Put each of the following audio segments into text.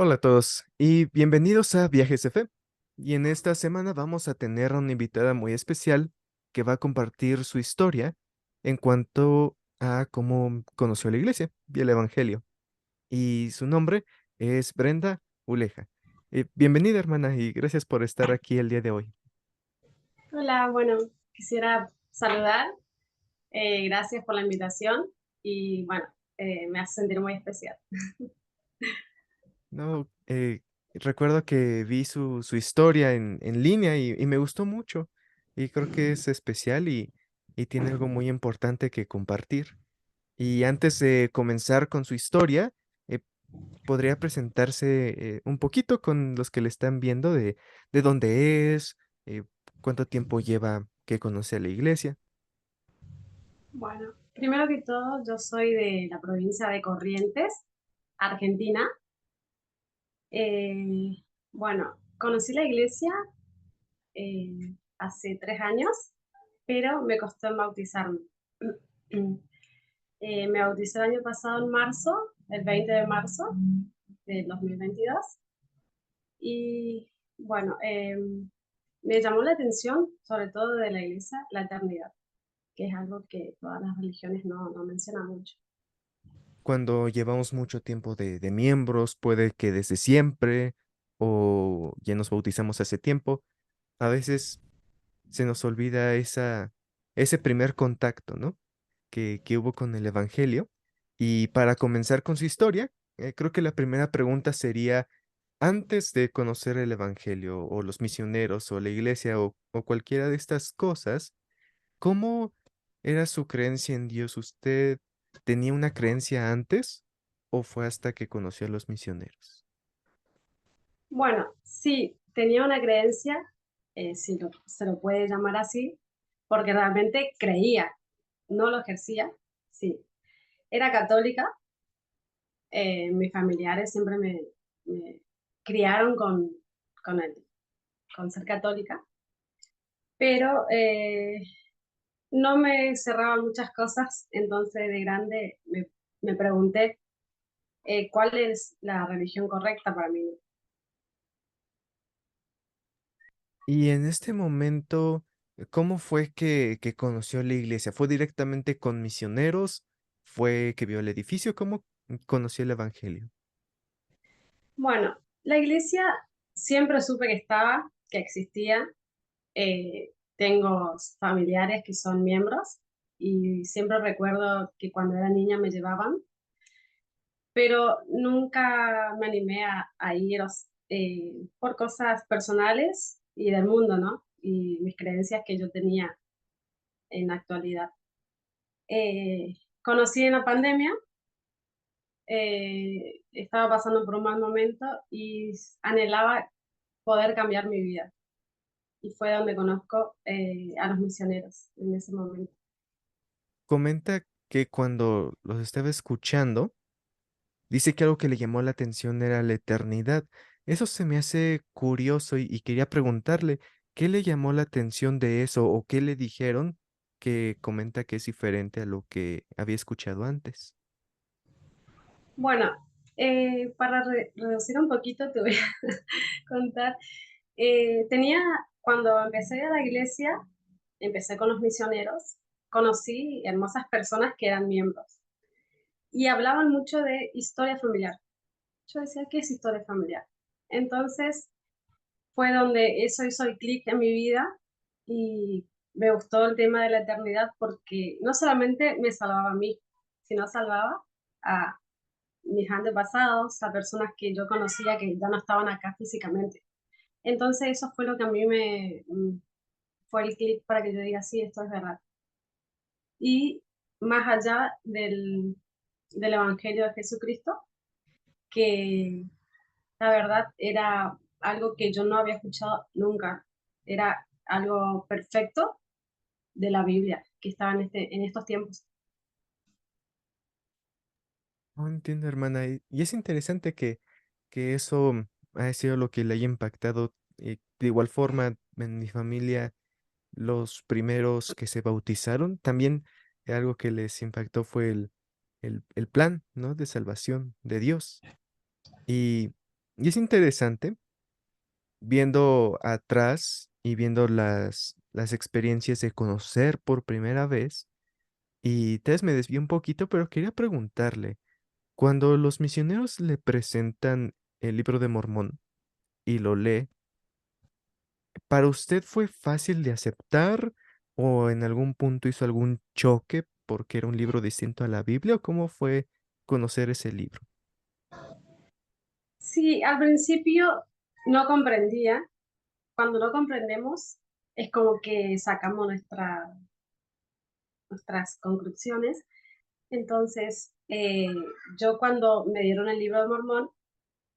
Hola a todos y bienvenidos a Viajes de Fe. Y en esta semana vamos a tener a una invitada muy especial que va a compartir su historia en cuanto a cómo conoció la iglesia y el evangelio. Y su nombre es Brenda Uleja. Bienvenida, hermana, y gracias por estar aquí el día de hoy. Hola, bueno, quisiera saludar. Gracias por la invitación y bueno, me hace sentir muy especial. No, recuerdo que vi su historia en línea y me gustó mucho. Y creo que es especial y tiene algo muy importante que compartir. Y antes de comenzar con su historia, eh, podría presentarse un poquito con los que le están viendo de dónde es, cuánto tiempo lleva que conoce a la iglesia. Bueno, primero que todo, yo soy de la provincia de Corrientes, Argentina. Eh, bueno, conocí la iglesia hace 3 años, pero me costó en bautizarme. Me bauticé el año pasado en marzo, el 20 de marzo del 2022. Y bueno, me llamó la atención, sobre todo de la iglesia, la eternidad, que es algo que todas las religiones no mencionan mucho. Cuando llevamos mucho tiempo de miembros, puede que desde siempre o ya nos bautizamos hace tiempo, a veces se nos olvida ese primer contacto, ¿no? Que hubo con el Evangelio. Y para comenzar con su historia, creo que la primera pregunta sería, antes de conocer el Evangelio o los misioneros o la iglesia o cualquiera de estas cosas, ¿cómo era su creencia en Dios? ¿Usted tenía una creencia antes o fue hasta que conoció a los misioneros? Bueno, sí, tenía una creencia, si se lo puede llamar así, porque realmente creía, no lo ejercía, sí. Era católica, mis familiares siempre me criaron con, con ser católica, pero no me cerraban muchas cosas, entonces de grande me pregunté cuál es la religión correcta para mí. Y en este momento, ¿cómo fue que conoció la iglesia? ¿Fue directamente con misioneros? ¿Fue que vio el edificio? ¿Cómo conoció el Evangelio? Bueno, la iglesia siempre supe que estaba, que existía. Tengo familiares que son miembros y siempre recuerdo que cuando era niña me llevaban, pero nunca me animé a ir por cosas personales y del mundo, ¿no? Y mis creencias que yo tenía en la actualidad. Conocí en la pandemia, estaba pasando por un mal momento y anhelaba poder cambiar mi vida. Y fue donde conozco a los misioneros en ese momento. Comenta que cuando los estaba escuchando, dice que algo que le llamó la atención era la eternidad. Eso se me hace curioso y quería preguntarle, ¿qué le llamó la atención de eso o qué le dijeron que comenta que es diferente a lo que había escuchado antes? Bueno, para reducir un poquito te voy a contar. Cuando empecé a la iglesia, empecé con los misioneros, conocí hermosas personas que eran miembros y hablaban mucho de historia familiar. Yo decía, ¿qué es historia familiar? Entonces fue donde eso hizo el clic en mi vida y me gustó el tema de la eternidad porque no solamente me salvaba a mí, sino salvaba a mis antepasados, a personas que yo conocía que ya no estaban acá físicamente. Entonces eso fue lo que a mí fue el clic para que yo diga, sí, esto es verdad. Y más allá del Evangelio de Jesucristo, que la verdad era algo que yo no había escuchado nunca, era algo perfecto de la Biblia que estaba en estos tiempos. No entiendo, hermana. Y es interesante que eso ha sido lo que le haya impactado. De igual forma, en mi familia, los primeros que se bautizaron, también algo que les impactó fue el plan, ¿no? De salvación de Dios. Y es interesante viendo atrás y viendo las experiencias de conocer por primera vez. Y Tess me desvió un poquito, pero quería preguntarle, cuando los misioneros le presentan el libro de Mormón y lo lee, ¿para usted fue fácil de aceptar o en algún punto hizo algún choque porque era un libro distinto a la Biblia o cómo fue conocer ese libro? Sí, al principio no comprendía. Cuando no comprendemos, es como que sacamos nuestras conclusiones. Entonces, yo cuando me dieron el libro de Mormón,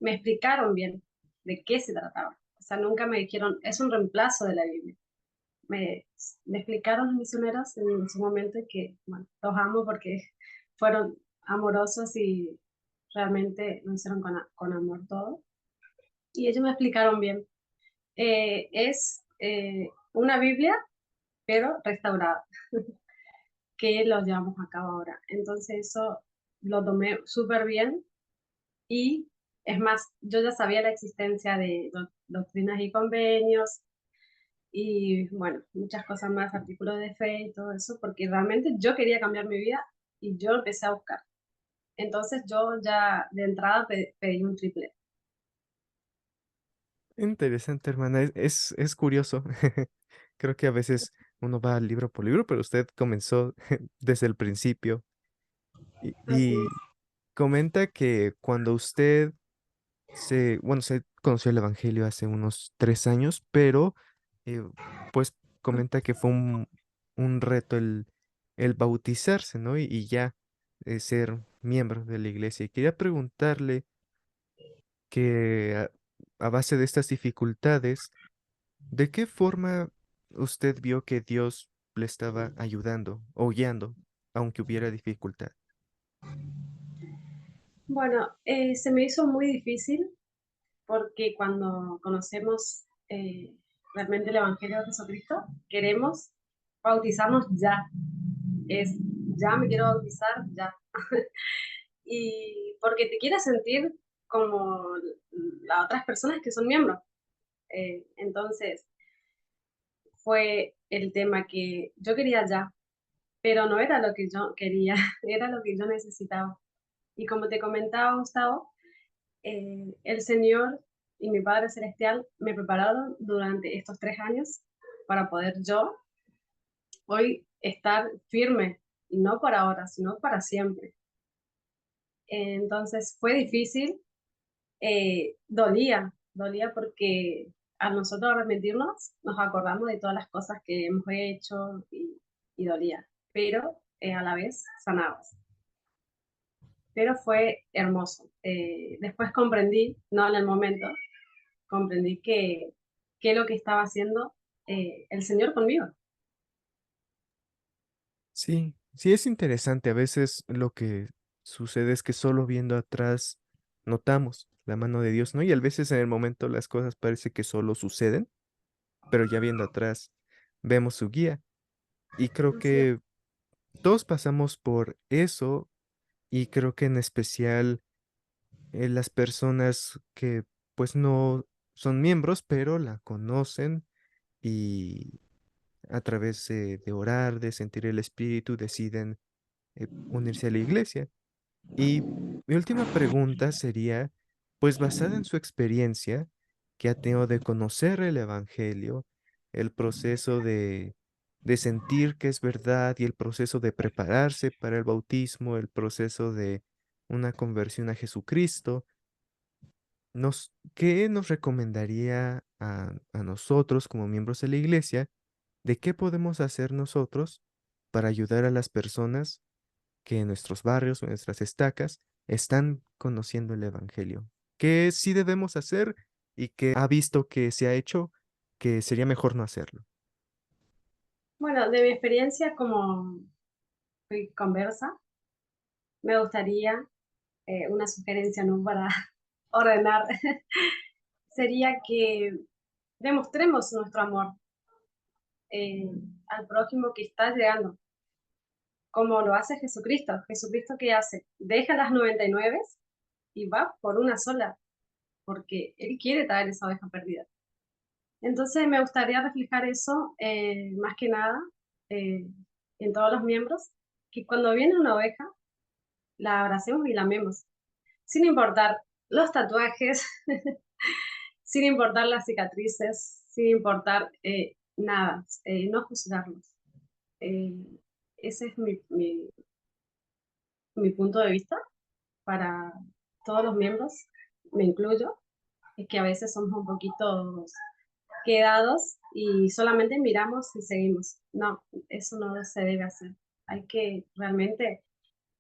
me explicaron bien de qué se trataba. O sea, nunca me dijeron, es un reemplazo de la Biblia. Me, me explicaron los misioneros en su momento que, bueno, los amo porque fueron amorosos y realmente lo hicieron con amor todo. Y ellos me explicaron bien. Es una Biblia, pero restaurada, que lo llevamos a cabo ahora. Entonces eso lo tomé súper bien y es más, yo ya sabía la existencia de doctrinas y convenios y bueno, muchas cosas más, artículos de fe y todo eso, porque realmente yo quería cambiar mi vida y yo empecé a buscar. Entonces yo ya de entrada pedí un triple. Interesante, hermana. Es curioso. Creo que a veces uno va libro por libro, pero usted comenzó desde el principio Así y comenta que cuando usted bueno, se conoció el Evangelio hace unos 3 años, pero eh, pues comenta que fue un reto el bautizarse, ¿no? Y ya ser miembro de la iglesia. Y quería preguntarle que a base de estas dificultades, ¿de qué forma usted vio que Dios le estaba ayudando o guiando, aunque hubiera dificultad? bueno, se me hizo muy difícil porque cuando conocemos realmente el Evangelio de Jesucristo, queremos bautizarnos ya. Es, ya me quiero bautizar, ya. Y porque te quieres sentir como las otras personas que son miembros. Entonces, fue el tema que yo quería ya, pero no era lo que yo quería, era lo que yo necesitaba. Y como te comentaba, Gustavo, el Señor y mi Padre Celestial me prepararon durante estos 3 años para poder yo hoy estar firme, y no para ahora, sino para siempre. Entonces fue difícil, dolía porque a nosotros arrepentirnos nos acordamos de todas las cosas que hemos hecho y dolía, pero a la vez sanabas. Pero fue hermoso. Después comprendí, no en el momento, comprendí que lo que estaba haciendo el Señor conmigo. Sí, sí es interesante. A veces lo que sucede es que solo viendo atrás notamos la mano de Dios, ¿no? Y a veces en el momento las cosas parece que solo suceden, pero ya viendo atrás vemos su guía. Y creo Así es. que todos pasamos por eso y creo que en especial las personas que pues no son miembros, pero la conocen y a través de orar, de sentir el espíritu, deciden unirse a la iglesia. Y mi última pregunta sería, pues basada en su experiencia que ha tenido de conocer el Evangelio, el proceso de sentir que es verdad y el proceso de prepararse para el bautismo, el proceso de una conversión a Jesucristo, ¿qué nos recomendaría a nosotros como miembros de la iglesia de qué podemos hacer nosotros para ayudar a las personas que en nuestros barrios o en nuestras estacas están conociendo el Evangelio? ¿Qué sí debemos hacer y qué ha visto que se ha hecho que sería mejor no hacerlo? Bueno, de mi experiencia como fui conversa, me gustaría una sugerencia, ¿no? Para ordenar, sería que demostremos nuestro amor eh, al prójimo que está llegando, como lo hace Jesucristo. Jesucristo, ¿qué hace? Deja las 99 y va por una sola. porque él quiere traer esa oveja perdida. Entonces me gustaría reflejar eso más que nada eh, en todos los miembros, que cuando viene una oveja, la abracemos y la amemos, sin importar los tatuajes, sin importar las cicatrices, sin importar nada, no juzgarlos. Eh, ese es mi punto de vista para todos los miembros, me incluyo, es que a veces somos un poquito quedados y solamente miramos y seguimos. No, eso no se debe hacer. Hay que realmente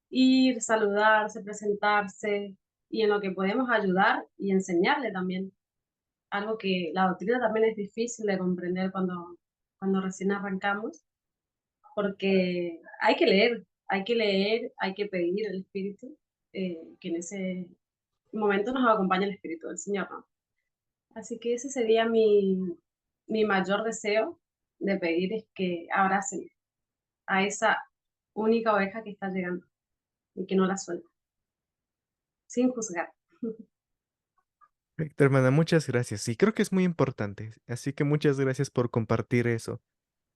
ir, saludarse, presentarse y en lo que podemos ayudar y enseñarle también. Algo que la doctrina también es difícil de comprender cuando recién arrancamos, porque hay que pedir el Espíritu, que en ese momento nos acompaña el Espíritu del Señor, ¿no? Así que ese sería mi mayor deseo de pedir es que abracen a esa única oveja que está llegando y que no la suelten, sin juzgar. Perfecto, hermana, muchas gracias. Y creo que es muy importante. Así que muchas gracias por compartir eso.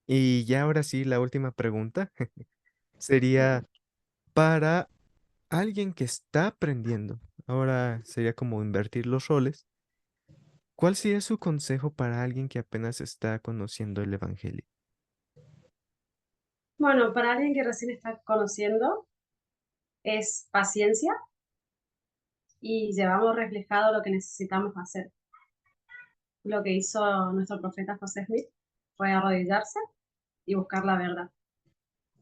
Y ya ahora sí, la última pregunta sería para alguien que está aprendiendo. Ahora sería como invertir los roles. ¿Cuál sería su consejo para alguien que apenas está conociendo el Evangelio? Bueno, para alguien que recién está conociendo, es paciencia y llevamos reflejado lo que necesitamos hacer. Lo que hizo nuestro profeta José Smith fue arrodillarse y buscar la verdad.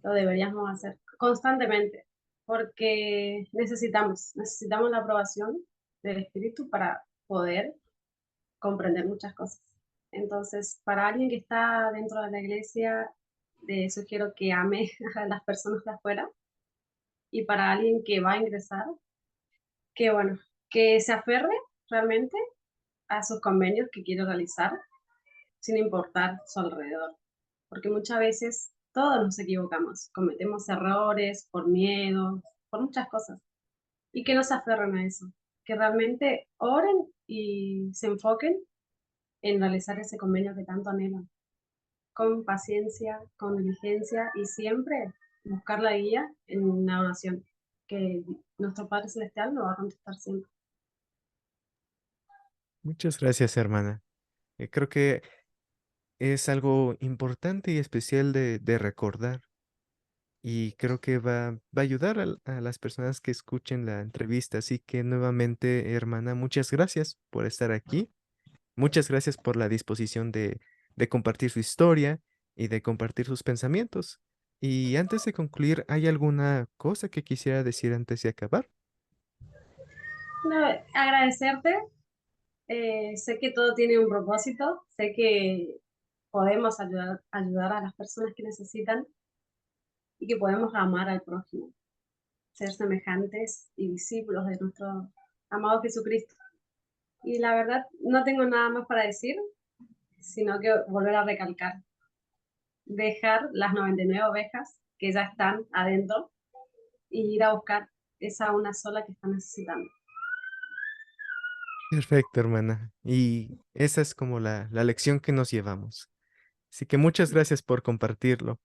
Lo deberíamos hacer constantemente porque necesitamos la aprobación del Espíritu para poder comprender muchas cosas. Entonces, para alguien que está dentro de la iglesia, le sugiero que ame a las personas de afuera y para alguien que va a ingresar, que bueno, que se aferre realmente a sus convenios que quiere realizar sin importar su alrededor, porque muchas veces todos nos equivocamos, cometemos errores por miedo, por muchas cosas, y que no se aferren a eso, que realmente oren y se enfoquen en realizar ese convenio que tanto anhelan, con paciencia, con diligencia y siempre buscar la guía en una oración, que nuestro Padre Celestial lo va a contestar siempre. Muchas gracias, hermana. Creo que es algo importante y especial de recordar. Y creo que va a ayudar a las personas que escuchen la entrevista. Así que nuevamente, hermana, muchas gracias por estar aquí. Muchas gracias por la disposición de compartir su historia y de compartir sus pensamientos. Y antes de concluir, ¿hay alguna cosa que quisiera decir antes de acabar? No, agradecerte. Sé que todo tiene un propósito, sé que podemos ayudar a las personas que necesitan y que podemos amar al prójimo, ser semejantes y discípulos de nuestro amado Jesucristo. Y la verdad, no tengo nada más para decir, sino que volver a recalcar, dejar las 99 ovejas que ya están adentro y ir a buscar esa una sola que está necesitando. Perfecto, hermana. Y esa es como la lección que nos llevamos. Así que muchas gracias por compartirlo.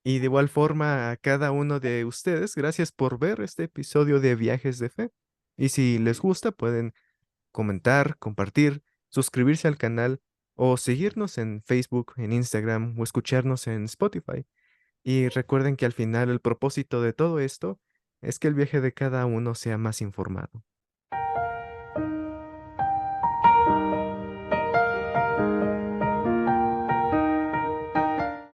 Y de igual forma a cada uno de ustedes, gracias por ver este episodio de Viajes de Fe. Y si les gusta, pueden comentar, compartir, suscribirse al canal o seguirnos en Facebook, en Instagram o escucharnos en Spotify. Y recuerden que al final el propósito de todo esto es que el viaje de cada uno sea más informado.